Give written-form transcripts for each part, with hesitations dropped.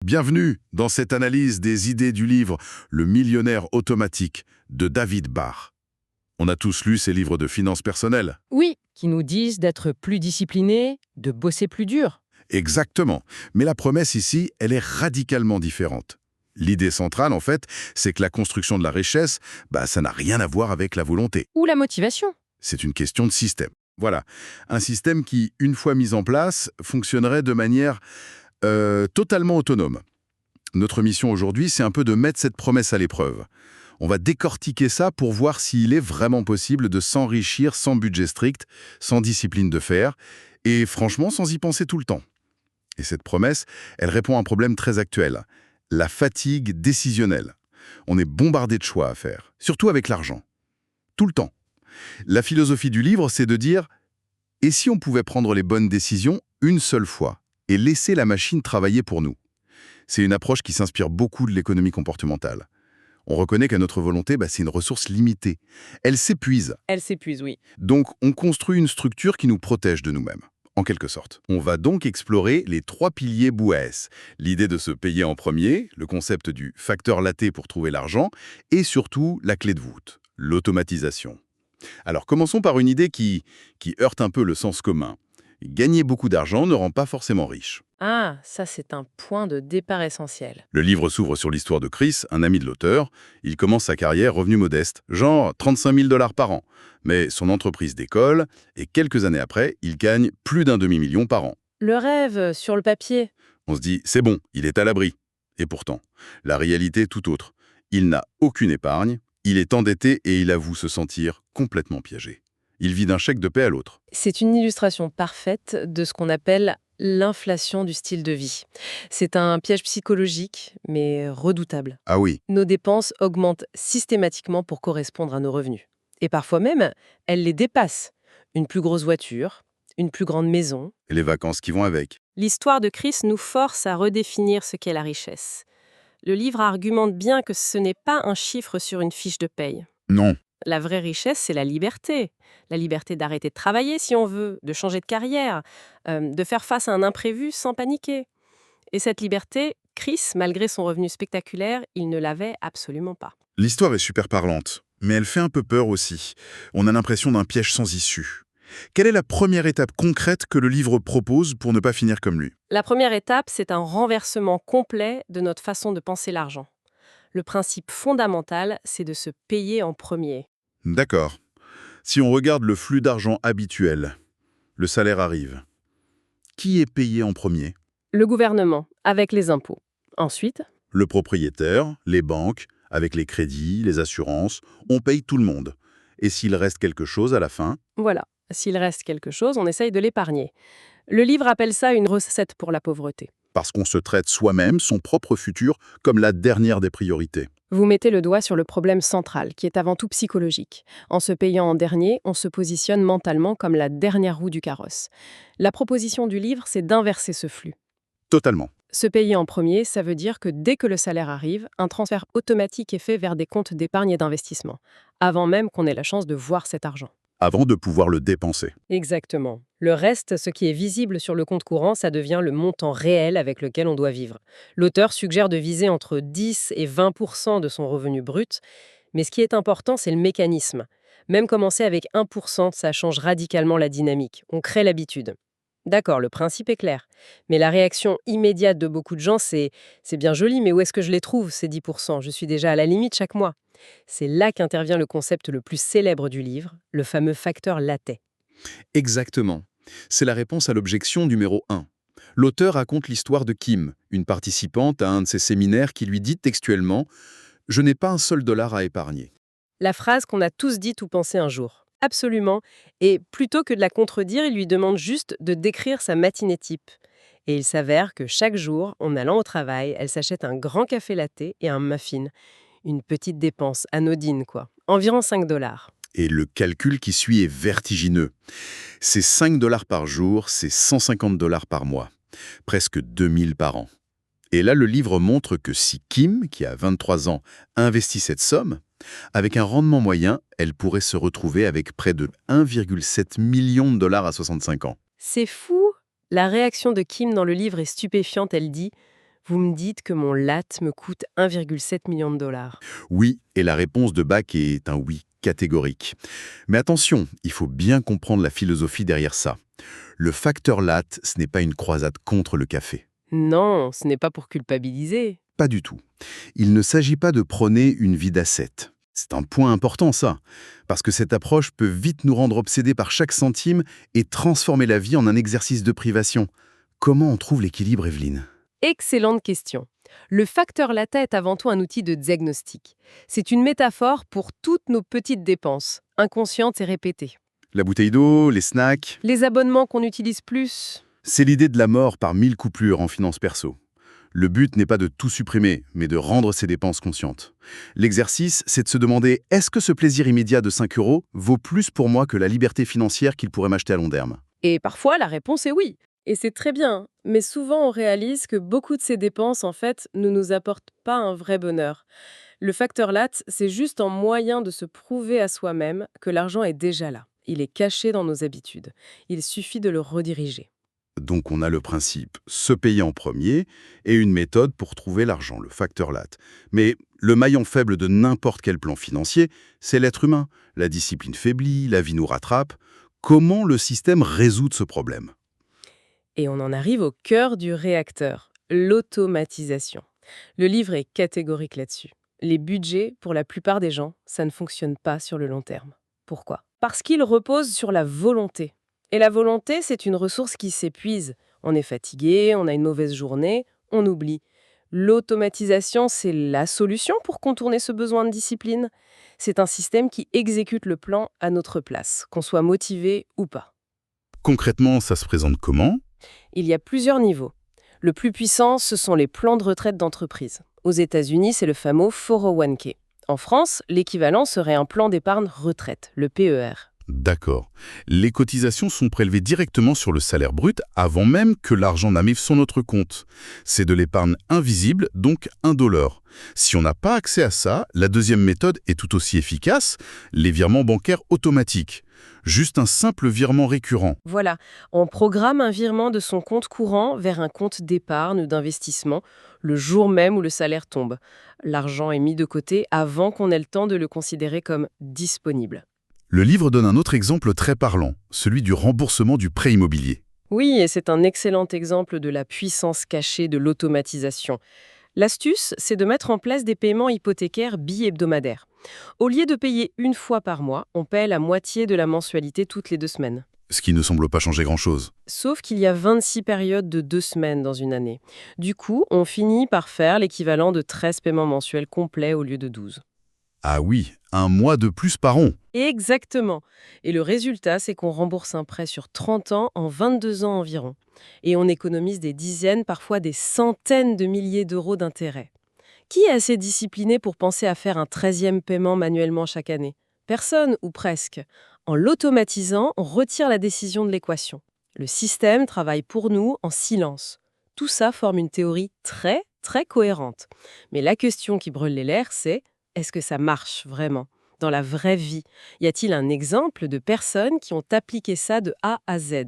Bienvenue dans cette analyse des idées du livre Le millionnaire automatique de David Barr. On a tous lu ces livres de finances personnelles. Oui, qui nous disent d'être plus disciplinés, de bosser plus dur. Exactement. Mais la promesse ici, elle est radicalement différente. L'idée centrale, en fait, c'est que la construction de la richesse, ça n'a rien à voir avec la volonté. Ou la motivation. C'est une question de système. Voilà. Un système qui, une fois mis en place, fonctionnerait de manière totalement autonome. Notre mission aujourd'hui, c'est un peu de mettre cette promesse à l'épreuve. On va décortiquer ça pour voir s'il est vraiment possible de s'enrichir sans budget strict, sans discipline de fer, et franchement sans y penser tout le temps. Et cette promesse, elle répond à un problème très actuel, la fatigue décisionnelle. On est bombardé de choix à faire, surtout avec l'argent. Tout le temps. La philosophie du livre, c'est de dire « Et si on pouvait prendre les bonnes décisions une seule fois et laisser la machine travailler pour nous ?» C'est une approche qui s'inspire beaucoup de l'économie comportementale. On reconnaît qu'à notre volonté, c'est une ressource limitée. Elle s'épuise. Elle s'épuise, oui. Donc, on construit une structure qui nous protège de nous-mêmes, en quelque sorte. On va donc explorer les 3 piliers Bouès. L'idée de se payer en premier, le concept du facteur latte pour trouver l'argent, et surtout la clé de voûte, l'automatisation. Alors, commençons par une idée qui heurte un peu le sens commun. Gagner beaucoup d'argent ne rend pas forcément riche. Ah, ça c'est un point de départ essentiel. Le livre s'ouvre sur l'histoire de Chris, un ami de l'auteur. Il commence sa carrière revenu modeste, genre 35 000 $ par an. Mais son entreprise décolle, et quelques années après, il gagne plus d'1 demi-million par an. Le rêve sur le papier. On se dit, c'est bon, il est à l'abri. Et pourtant, la réalité est tout autre. Il n'a aucune épargne, il est endetté et il avoue se sentir complètement piégé. Il vit d'un chèque de paie à l'autre. C'est une illustration parfaite de ce qu'on appelle l'inflation du style de vie. C'est un piège psychologique, mais redoutable. Ah oui, Nos dépenses augmentent systématiquement pour correspondre à nos revenus. Et parfois même, elles les dépassent. Une plus grosse voiture, une plus grande maison. et les vacances qui vont avec. L'histoire de Chris nous force à redéfinir ce qu'est la richesse. Le livre argumente bien que ce n'est pas un chiffre sur une fiche de paye. Non. La vraie richesse, c'est la liberté. La liberté d'arrêter de travailler si on veut, de changer de carrière, de faire face à un imprévu sans paniquer. Et cette liberté, Chris, malgré son revenu spectaculaire, il ne l'avait absolument pas. L'histoire est super parlante, mais elle fait un peu peur aussi. On a l'impression d'un piège sans issue. Quelle est la première étape concrète que le livre propose pour ne pas finir comme lui? La première étape, c'est un renversement complet de notre façon de penser l'argent. Le principe fondamental, c'est de se payer en premier. D'accord. Si on regarde le flux d'argent habituel, le salaire arrive. Qui est payé en premier? Le gouvernement, avec les impôts. Ensuite, Le propriétaire, les banques, avec les crédits, les assurances, on paye tout le monde. Et s'il reste quelque chose à la fin? voilà, s'il reste quelque chose, on essaye de l'épargner. Le livre appelle ça une recette pour la pauvreté. Parce qu'on se traite soi-même son propre futur comme la dernière des priorités. Vous mettez le doigt sur le problème central, qui est avant tout psychologique. En se payant en dernier, on se positionne mentalement comme la dernière roue du carrosse. La proposition du livre, c'est d'inverser ce flux. Totalement. Se payer en premier, ça veut dire que dès que le salaire arrive, un transfert automatique est fait vers des comptes d'épargne et d'investissement, avant même qu'on ait la chance de voir cet argent. Avant de pouvoir le dépenser. Exactement. Le reste, ce qui est visible sur le compte courant, ça devient le montant réel avec lequel on doit vivre. L'auteur suggère de viser entre 10 et 20% de son revenu brut, mais ce qui est important, c'est le mécanisme. Même commencer avec 1%, ça change radicalement la dynamique. On crée l'habitude. D'accord, le principe est clair. Mais la réaction immédiate de beaucoup de gens, c'est bien joli, mais où est-ce que je les trouve, ces 10%? Je suis déjà à la limite chaque mois. C'est là qu'intervient le concept le plus célèbre du livre, le fameux facteur latte. Exactement. C'est la réponse à l'objection numéro 1. L'auteur raconte l'histoire de Kim, une participante à un de ses séminaires qui lui dit textuellement « Je n'ai pas un seul dollar à épargner ». La phrase qu'on a tous dite ou pensé un jour. Absolument. Et plutôt que de la contredire, il lui demande juste de décrire sa matinée type. Et il s'avère que chaque jour, en allant au travail, elle s'achète un grand café latte et un muffin. Une petite dépense anodine, quoi. Environ 5 $. Et le calcul qui suit est vertigineux. C'est 5 $ par jour, c'est 150 $ par mois. Presque 2000 par an. Et là, le livre montre que si Kim, qui a 23 ans, investit cette somme, avec un rendement moyen, elle pourrait se retrouver avec près de 1,7 million de $ à 65 ans. C'est fou. La réaction de Kim dans le livre est stupéfiante. Elle dit « Vous me dites que mon LAT me coûte 1,7 million de dollars. Oui, et la réponse de Bach est un oui catégorique. Mais attention, il faut bien comprendre la philosophie derrière ça. Le facteur LAT, ce n'est pas une croisade contre le café. Non, ce n'est pas pour culpabiliser. Pas du tout. Il ne s'agit pas de prôner une vie d'ascète. C'est un point important, ça, parce que cette approche peut vite nous rendre obsédés par chaque centime et transformer la vie en un exercice de privation. Comment on trouve l'équilibre, Evelyne? Excellente question. Le facteur LATA est avant tout un outil de diagnostic. C'est une métaphore pour toutes nos petites dépenses, inconscientes et répétées. La bouteille d'eau, les snacks, Les abonnements qu'on utilise plus. c'est l'idée de la mort par 1000 coupures en finance perso. Le but n'est pas de tout supprimer, mais de rendre ses dépenses conscientes. L'exercice, c'est de se demander, est-ce que ce plaisir immédiat de 5 € vaut plus pour moi que la liberté financière qu'il pourrait m'acheter à long terme? Et parfois, la réponse est oui. Et c'est très bien. Mais souvent, on réalise que beaucoup de ces dépenses, en fait, ne nous apportent pas un vrai bonheur. Le facteur LAT, c'est juste un moyen de se prouver à soi-même que l'argent est déjà là. Il est caché dans nos habitudes. Il suffit de le rediriger. Donc on a le principe, se payer en premier, et une méthode pour trouver l'argent, le facteur LAT. Mais le maillon faible de n'importe quel plan financier, c'est l'être humain. La discipline faiblit, la vie nous rattrape. Comment le système résout ce problème? Et on en arrive au cœur du réacteur, l'automatisation. Le livre est catégorique là-dessus. Les budgets, pour la plupart des gens, ça ne fonctionne pas sur le long terme. Pourquoi? Parce qu'ils reposent sur la volonté. Et la volonté, c'est une ressource qui s'épuise. On est fatigué, on a une mauvaise journée, on oublie. L'automatisation, c'est la solution pour contourner ce besoin de discipline. C'est un système qui exécute le plan à notre place, qu'on soit motivé ou pas. Concrètement, ça se présente comment? Il y a plusieurs niveaux. Le plus puissant, ce sont les plans de retraite d'entreprise. Aux États-Unis, c'est le fameux 401k. En France, l'équivalent serait un plan d'épargne retraite, le PER. D'accord. Les cotisations sont prélevées directement sur le salaire brut avant même que l'argent n'arrive sur notre compte. C'est de l'épargne invisible, donc indolore. Si on n'a pas accès à ça, la deuxième méthode est tout aussi efficace, les virements bancaires automatiques. Juste un simple virement récurrent. Voilà, on programme un virement de son compte courant vers un compte d'épargne ou d'investissement le jour même où le salaire tombe. L'argent est mis de côté avant qu'on ait le temps de le considérer comme disponible. Le livre donne un autre exemple très parlant, celui du remboursement du prêt immobilier. Oui, et c'est un excellent exemple de la puissance cachée de l'automatisation. L'astuce, c'est de mettre en place des paiements hypothécaires bi-hebdomadaires. Au lieu de payer une fois par mois, on paie la moitié de la mensualité toutes les 2 semaines. Ce qui ne semble pas changer grand-chose. Sauf qu'il y a 26 périodes de 2 semaines dans une année. Du coup, on finit par faire l'équivalent de 13 paiements mensuels complets au lieu de 12. Ah oui, un mois de plus par an. Exactement. Et le résultat, c'est qu'on rembourse un prêt sur 30 ans en 22 ans environ. Et on économise des dizaines, parfois des centaines de milliers d'euros d'intérêts. Qui est assez discipliné pour penser à faire un 13e paiement manuellement chaque année? Personne, ou presque. En l'automatisant, on retire la décision de l'équation. Le système travaille pour nous en silence. Tout ça forme une théorie très, très cohérente. Mais la question qui brûle les lèvres, c'est: est-ce que ça marche vraiment? Dans la vraie vie, y a-t-il un exemple de personnes qui ont appliqué ça de A à Z?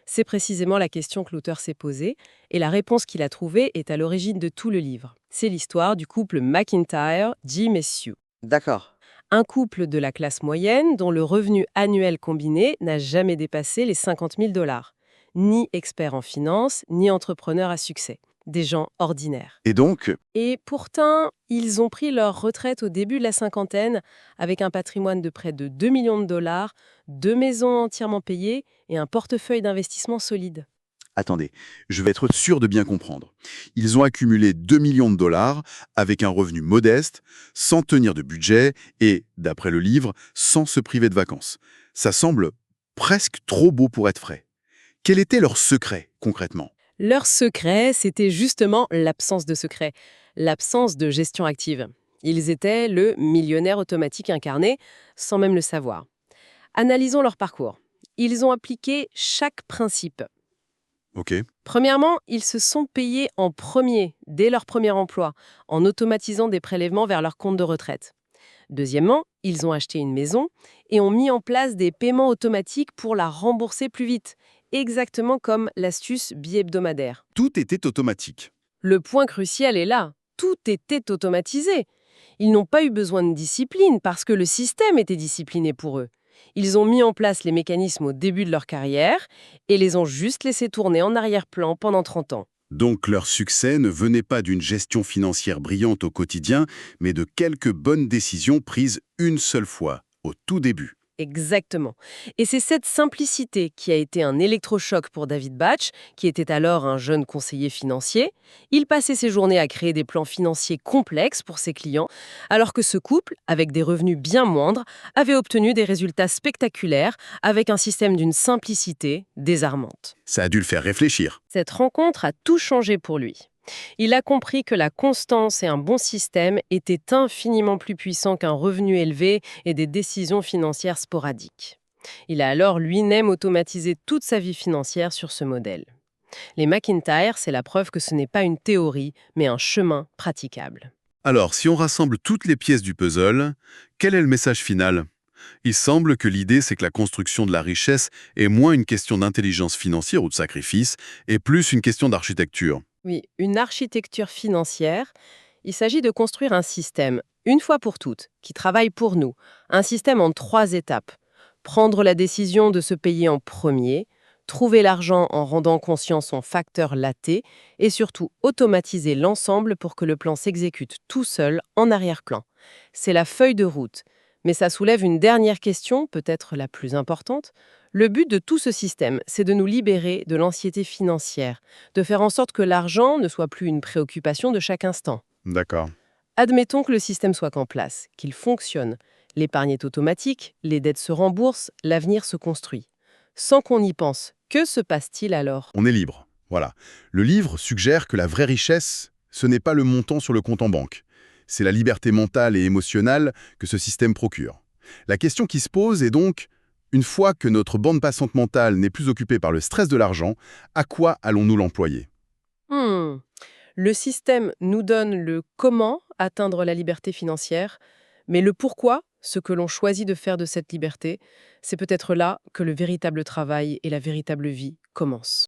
C'est précisément la question que l'auteur s'est posée, et la réponse qu'il a trouvée est à l'origine de tout le livre. C'est l'histoire du couple McIntyre, Jim et Sue. D'accord. Un couple de la classe moyenne dont le revenu annuel combiné n'a jamais dépassé les 50 000 $. Ni expert en finance, ni entrepreneur à succès. Des gens ordinaires. Et donc, Et pourtant, ils ont pris leur retraite au début de la cinquantaine avec un patrimoine de près de 2 millions de dollars, 2 maisons entièrement payées et un portefeuille d'investissement solide. attendez, je vais être sûr de bien comprendre. Ils ont accumulé 2 millions de dollars avec un revenu modeste, sans tenir de budget et, d'après le livre, sans se priver de vacances. Ça semble presque trop beau pour être vrai. Quel était leur secret, concrètement? Leur secret, c'était justement l'absence de secret, l'absence de gestion active. Ils étaient le millionnaire automatique incarné, sans même le savoir. Analysons leur parcours. Ils ont appliqué chaque principe. Ok. Premièrement, ils se sont payés en premier, dès leur premier emploi, en automatisant des prélèvements vers leur compte de retraite. Deuxièmement, ils ont acheté une maison et ont mis en place des paiements automatiques pour la rembourser plus vite, exactement comme l'astuce bi-hebdomadaire. Tout était automatique. Le point crucial est là. Tout était automatisé. Ils n'ont pas eu besoin de discipline parce que le système était discipliné pour eux. Ils ont mis en place les mécanismes au début de leur carrière et les ont juste laissés tourner en arrière-plan pendant 30 ans. Donc leur succès ne venait pas d'une gestion financière brillante au quotidien, mais de quelques bonnes décisions prises une seule fois, au tout début. Exactement. Et c'est cette simplicité qui a été un électrochoc pour David Batch, qui était alors un jeune conseiller financier. Il passait ses journées à créer des plans financiers complexes pour ses clients, alors que ce couple, avec des revenus bien moindres, avait obtenu des résultats spectaculaires avec un système d'une simplicité désarmante. Ça a dû le faire réfléchir. Cette rencontre a tout changé pour lui. Il a compris que la constance et un bon système étaient infiniment plus puissants qu'un revenu élevé et des décisions financières sporadiques. Il a alors lui-même automatisé toute sa vie financière sur ce modèle. Les McIntyre, c'est la preuve que ce n'est pas une théorie, mais un chemin praticable. Alors, si on rassemble toutes les pièces du puzzle, quel est le message final? Il semble que l'idée, c'est que la construction de la richesse est moins une question d'intelligence financière ou de sacrifice, et plus une question d'architecture. Oui, une architecture financière, il s'agit de construire un système, une fois pour toutes, qui travaille pour nous. Un système en 3 étapes. Prendre la décision de se payer en premier, trouver l'argent en rendant conscient son facteur laté, et surtout automatiser l'ensemble pour que le plan s'exécute tout seul en arrière-plan. C'est la feuille de route. Mais ça soulève une dernière question, peut-être la plus importante. Le but de tout ce système, c'est de nous libérer de l'anxiété financière, de faire en sorte que l'argent ne soit plus une préoccupation de chaque instant. D'accord. Admettons que le système soit en place, qu'il fonctionne. L'épargne est automatique, les dettes se remboursent, l'avenir se construit. Sans qu'on y pense, que se passe-t-il alors? On est libre. Voilà. Le livre suggère que la vraie richesse, ce n'est pas le montant sur le compte en banque. C'est la liberté mentale et émotionnelle que ce système procure. La question qui se pose est donc, une fois que notre bande passante mentale n'est plus occupée par le stress de l'argent, à quoi allons-nous l'employer? Hmm. Le système nous donne le comment atteindre la liberté financière, mais le pourquoi, ce que l'on choisit de faire de cette liberté, c'est peut-être là que le véritable travail et la véritable vie commencent.